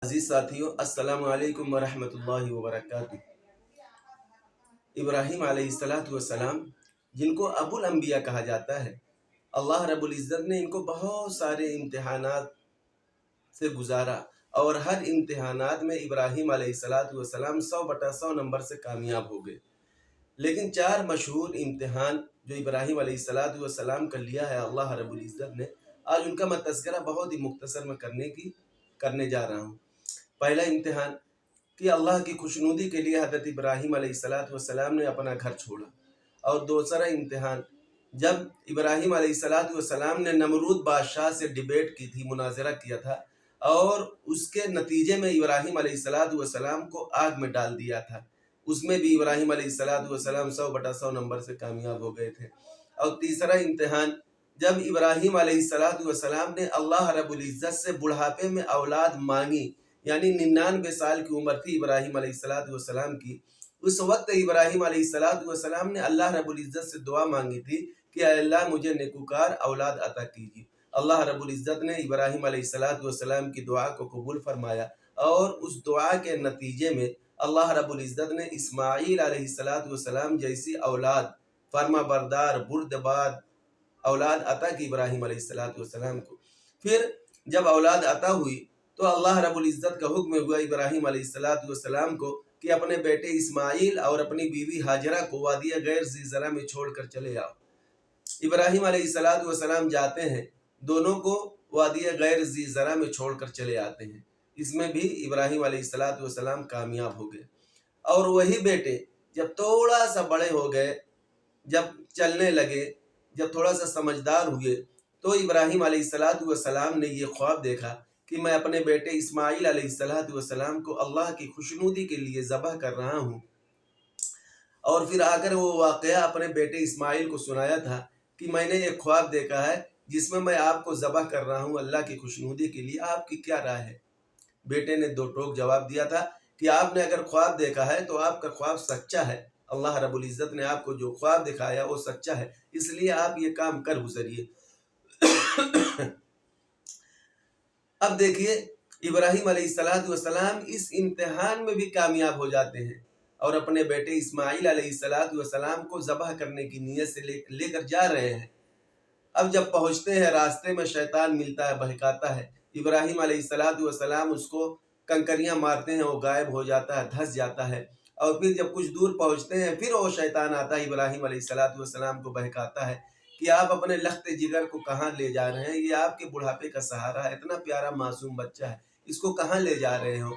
عزیز ساتھیوں، السلام علیکم ورحمۃ اللہ وبرکاتہ۔ ابراہیم علیہ السلام جن کو ابو الانبیاء کہا جاتا ہے، اللہ رب العزت نے ان کو بہت سارے امتحانات سے گزارا اور ہر امتحانات میں ابراہیم علیہ السلام 100/100 نمبر سے کامیاب ہو گئے۔ لیکن 4 مشہور امتحان جو ابراہیم علیہ السلام کا لیا ہے اللہ رب العزت نے، آج ان کا میں تذکرہ بہت ہی مختصر میں کرنے جا رہا ہوں۔ پہلا امتحان کہ اللہ کی خوشنودی کے لیے حضرت ابراہیم علیہ السلام نے اپنا گھر چھوڑا، اور دوسرا امتحان جب ابراہیم علیہ السلام نے نمرود بادشاہ سے ڈیبیٹ کی تھی، مناظرہ کیا تھا، اور اس کے نتیجے میں ابراہیم علیہ السلام کو آگ میں ڈال دیا تھا، اس میں بھی ابراہیم علیہ السلام 100/100 نمبر سے کامیاب ہو گئے تھے۔ اور تیسرا امتحان جب ابراہیم علیہ السلام نے اللہ رب العزت سے بڑھاپے میں اولاد مانگی، یعنی 99 سال کی عمر تھی ابراہیم علیہ السلام کی، اس وقت ابراہیم علیہ السلام نے اللہ رب العزت سے دعا مانگی تھی کہ اے اللہ مجھے نیکوکار اولاد عطا کیجیے۔ اللہ رب العزت نے ابراہیم علیہ السلام کی دعا کو قبول فرمایا، اور اس دعا کے نتیجے میں اللہ رب العزت نے اسماعیل علیہ السلام جیسی اولاد، فرما بردار، بردبار اولاد عطا کی ابراہیم علیہ السلام کو۔ پھر جب اولاد عطا ہوئی تو اللہ رب العزت کا حکم ہوا ابراہیم علیہ السلام کو کہ اپنے بیٹے اسماعیل اور اپنی بیوی ہاجرہ کو وادی غیر ذی زرع میں چھوڑ کر چلے آؤ۔ ابراہیم علیہ السلام جاتے ہیں، دونوں کو وادی غیر ذی زرع میں چھوڑ کر چلے آتے ہیں۔ اس میں بھی ابراہیم علیہ السلام کامیاب ہو گئے، اور وہی بیٹے جب تھوڑا سا بڑے ہو گئے، جب چلنے لگے، جب تھوڑا سا سمجھدار ہوئے، تو ابراہیم علیہ السلام نے یہ خواب دیکھا کہ میں اپنے بیٹے اسماعیل علیہ السلام کو اللہ کی خوشنودی کے لیے ذبح کر رہا ہوں۔ اور پھر آ کر وہ واقعہ اپنے بیٹے اسماعیل کو سنایا تھا کہ میں نے ایک خواب دیکھا ہے جس میں آپ کو ذبح کر رہا ہوں اللہ کی خوشنودی کے لیے، آپ کی کیا رائے ہے؟ بیٹے نے 2 ٹوک جواب دیا تھا کہ آپ نے اگر خواب دیکھا ہے تو آپ کا خواب سچا ہے، اللہ رب العزت نے آپ کو جو خواب دکھایا وہ سچا ہے، اس لیے آپ یہ کام کر گزریے۔ اب دیکھیے ابراہیم علیہ السلام اس امتحان میں بھی کامیاب ہو جاتے ہیں، اور اپنے بیٹے اسماعیل علیہ السلام کو ذبح کرنے کی نیت سے لے کر جا رہے ہیں۔ اب جب پہنچتے ہیں، راستے میں شیطان ملتا ہے، بہکاتا ہے، ابراہیم علیہ السلام اس کو کنکریاں مارتے ہیں، وہ غائب ہو جاتا ہے، دھس جاتا ہے۔ اور پھر جب کچھ دور پہنچتے ہیں، پھر وہ شیطان آتا ہے، ابراہیم علیہ السلام کو بہکاتا ہے کہ آپ اپنے لخت جگر کو کہاں لے جا رہے ہیں؟ یہ آپ کے بڑھاپے کا سہارا ہے، اتنا پیارا معصوم بچہ ہے، اس کو کہاں لے جا رہے ہو؟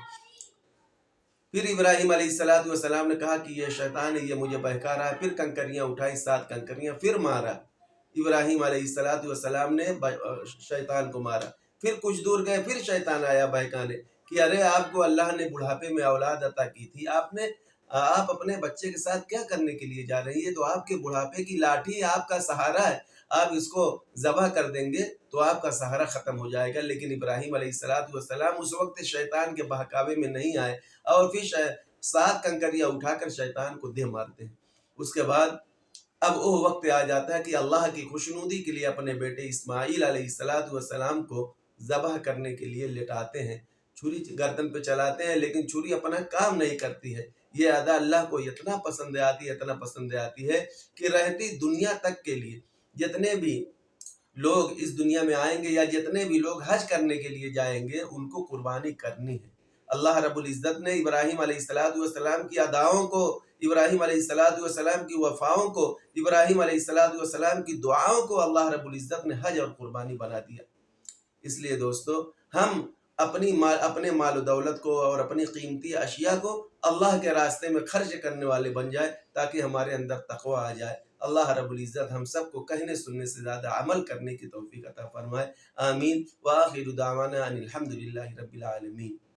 پھر ابراہیم علیہ السلام نے کہا کہ یہ شیطان ہے، یہ مجھے بہکا رہا ہے۔ پھر کنکریاں اٹھائی، 7 کنکریاں پھر مارا، ابراہیم علیہ السلام نے شیطان کو مارا۔ پھر کچھ دور گئے، پھر شیطان آیا بہکانے کہ ارے آپ کو اللہ نے بڑھاپے میں اولاد عطا کی تھی، آپ اپنے بچے کے ساتھ کیا کرنے کے لیے جا رہے ہیں؟ یہ تو آپ کے بڑھاپے کی لاٹھی ہے، آپ کا سہارا ہے، آپ اس کو ذبح کر دیں گے تو آپ کا سہارا ختم ہو جائے گا۔ لیکن ابراہیم علیہ السلام اس وقت شیطان کے بہکاوے میں نہیں آئے، اور پھر 7 کنکریاں اٹھا کر شیطان کو دے مارتے ہیں۔ اس کے بعد اب وہ وقت آ جاتا ہے کہ اللہ کی خوشنودی کے لیے اپنے بیٹے اسماعیل علیہ السلام کو ذبح کرنے کے لیے لٹاتے ہیں، چھری گردن پہ چلاتے ہیں، لیکن چھری اپنا کام نہیں کرتی ہے۔ یہ ادا اللہ کو اتنا پسند آتی ہے کہ رہتی دنیا تک کے لیے جتنے بھی لوگ اس دنیا میں آئیں گے، یا جتنے بھی لوگ حج کرنے کے لیے جائیں گے، ان کو قربانی کرنی ہے۔ اللہ رب العزت نے ابراہیم علیہ السلام کی اداؤں کو، ابراہیم علیہ السلام کی وفاؤں کو، ابراہیم علیہ السلام کی دعاؤں کو اللہ رب العزت نے حج اور قربانی بنا دیا۔ اس لیے دوستو، ہم اپنے مال و دولت کو اور اپنی قیمتی اشیاء کو اللہ کے راستے میں خرچ کرنے والے بن جائے، تاکہ ہمارے اندر تقوی آ جائے۔ اللہ رب العزت ہم سب کو کہنے سننے سے زیادہ عمل کرنے کی توفیق عطا فرمائے، آمین۔ وآخر دعوانا ان الحمد للہ رب العالمین۔